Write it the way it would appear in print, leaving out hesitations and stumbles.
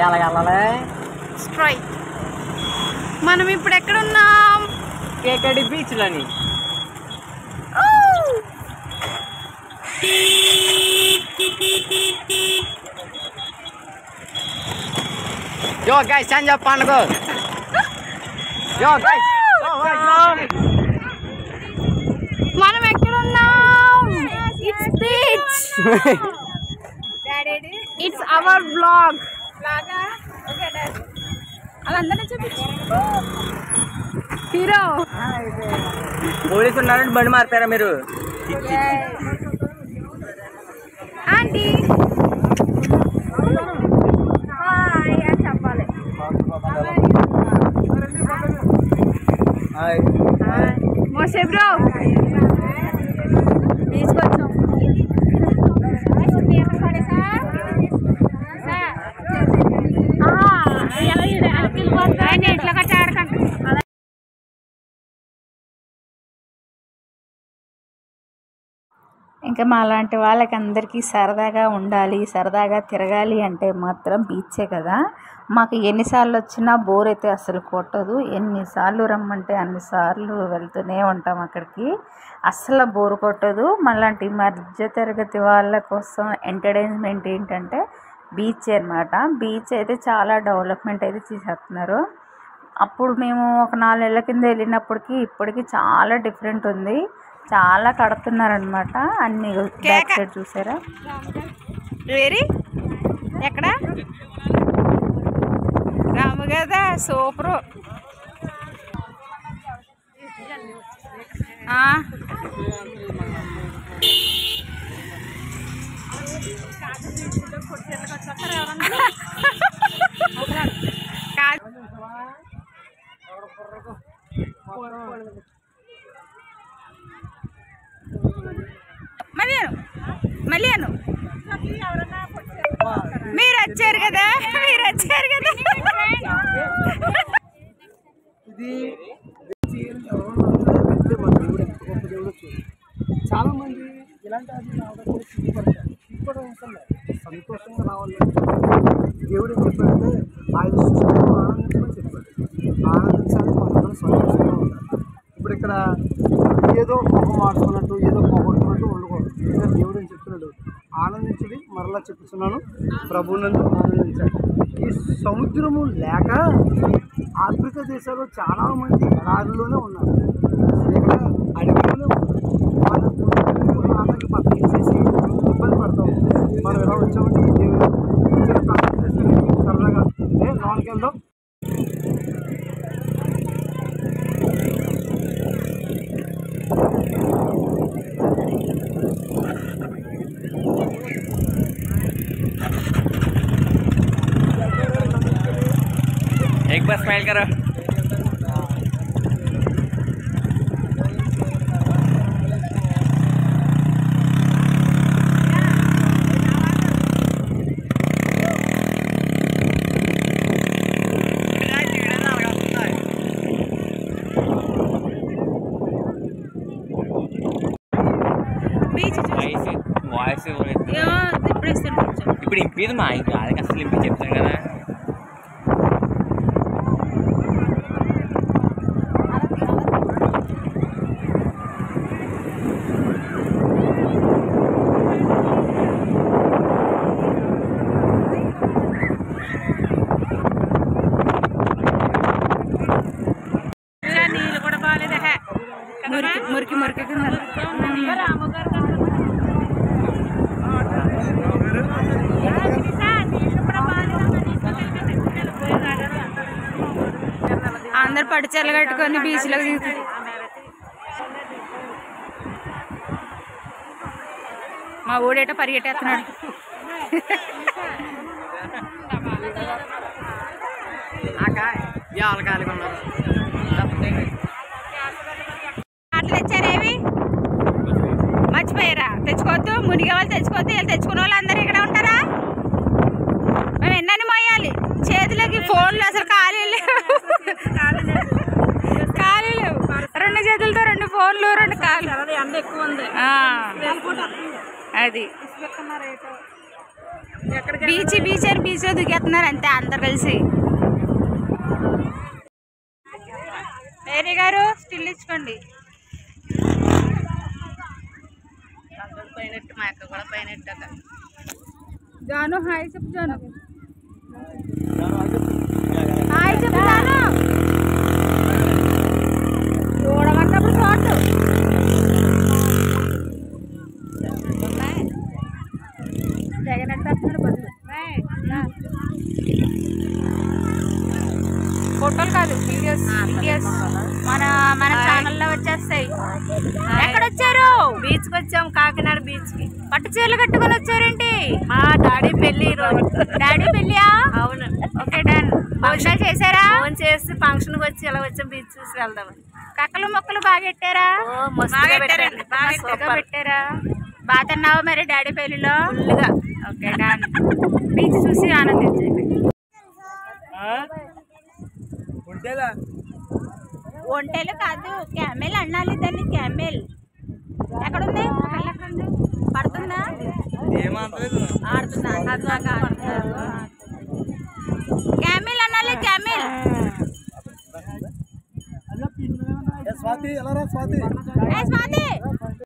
ఎలాగెళ్ళాలి straight. మనం ఇప్పుడు ఎక్కడున్నాం? కేకడి బీచ్లోని. Yo guys, change up pan go. Yo guys. మనం ఎక్కడున్నాం? It's beach. It's our vlog. అలందరూ చూపించు. హీరో పోలీసు ఉన్నారంటే బండి మారిపోయారా మీరు? ఆంటీ చెప్పాలి. మోసే బ్రో తీసుకొచ్చాం. ఇట్లా కట్ట ఆడకండి. ఇంకా మా లాంటి వాళ్ళకి అందరికీ సరదాగా ఉండాలి, సరదాగా తిరగాలి అంటే మాత్రం బీచే కదా. మాకు ఎన్నిసార్లు వచ్చినా బోర్ అయితే అసలు కొట్టదు. ఎన్నిసార్లు రమ్మంటే అన్నిసార్లు వెళ్తూనే ఉంటాం అక్కడికి. అస్సలు బోర్ కొట్టదు. మళ్ళీ మధ్య తరగతి వాళ్ళ కోసం ఎంటర్టైన్మెంట్ ఏంటంటే బీచ్ అన్నమాట. బీచ్ అయితే చాలా డెవలప్మెంట్ అయితే చేసేస్తున్నారు. అప్పుడు మేము ఒక 4 నెలల కింద వెళ్ళినప్పటికీ ఇప్పటికీ చాలా డిఫరెంట్ ఉంది. చాలా కడుతున్నారనమాట. అన్ని బ్యాక్ సైడ్ చూసారా? వెరీ ఎక్కడ రాము కదా సూపరు. మళ్ళీ మీరు వచ్చారు కదా, మీరు వచ్చారు కదా. చాలా మంది ఇలాంటి సంతోషంగా రావాలి. దేవుడు ఏం చెప్పాడంటే ఆయన సృష్టిలో ఆనందించమని చెప్పాడు. ఆనందించాలి, మనందరం సంతోషంగా ఉండాలి. ఇప్పుడు ఇక్కడ ఏదో మొహం మార్చుకున్నట్టు ఏదో పోగొట్టుకున్నట్టు ఉండకూడదు. ఇంకా దేవుడు ఏం చెప్తున్నాడు? ఆనందించడి, మరలా చెప్తున్నాను, ప్రభువునందు ఆనందించాలి. ఈ సముద్రము లేక ఆఫ్రికా దేశాల్లో చాలామంది ఎడారిలోనే ఉన్నారు, ఇక్కడ అడవిలోనే ఉన్నారు. వాళ్ళకి పక్కన చేసి ఇబ్బంది పడతాం. మనం ఎలా వచ్చామంటే దేవుడు సరదాగా లోనికి వెళ్దాం. एक बार स्माइल करो. ఇప్పుడు ఇంపేది మా ఇంకా అది అసలు ఇంపి చెప్తాను కదా. నీళ్ళు కూడా బాగాలేదా, మురికి మురికి అందరు పడిచెల్ల కట్టుకొని బీచ్లో దిగుతుంది. మా ఊడేటో పరిగెట్టేస్తున్నాడు. అట్లా తెచ్చారేవి మర్చిపోయారా? తెచ్చుకోవద్దు, మునిగే వాళ్ళు తెచ్చుకోవద్దు. వీళ్ళు తెచ్చుకున్న వాళ్ళు అందరూ ఇక్కడ ఉంటారా? మేము ఎన్నని మోయాలి? చేతులకి ఫోన్లు అసలు ఖాళీ లేవు, ఖాళీ లేవు. 2 చేతులతో 2 ఫోన్లు 2 కాళ్ళు. అది బీచ్ బీచ్ అని బీచ్ లో దిగేస్తున్నారు అంతే అందరు కలిసి. మేరీ గారు స్టిల్ ఇచ్చుకోండి. పైనట్టు మా అక్క కూడా పైనట్టు. జాను హాయ్ చెప్పు. జాను హాయ్ చెప్పు. జాను చూడమన్నప్పుడు చూడు. జగన్ అంటే ఫోటోలు కాదు వీడియోస్. మన ఛానల్లో వచ్చేస్తాయి. ఎక్కడ వచ్చారు? బీచ్ కి వచ్చాం, కాకినాడ బీచ్ కి. పట్టు చీరలు కట్టుకొని వచ్చారేంటి? మా డాడీ పెళ్లి. డాడీ పెళ్లియా? అవును. Okay done. భోజనాలు చేశారా? ఫోన్ చేసి ఫంక్షన్ కి వచ్చి ఇలా వచ్చాం, బీచ్ చూసి వెళ్దాం. కక్కలు మొక్కలు బాగా పెట్టారా? బాగా పెట్టారా? బాగా తిన్నావా మరి డాడీ పెళ్లిలో? ఫుల్గా. Okay done. బీచ్ చూసి ఆనందించండి. ఒంటేలు కాదు, క్యామెల్ అన్నాలి దాన్ని. క్యామెల్ ఎక్కడుంది? పడుతుందా? ఆడుతుందా? క్యామెల్ అన్నాలి. క్యామెల్. స్వాతి.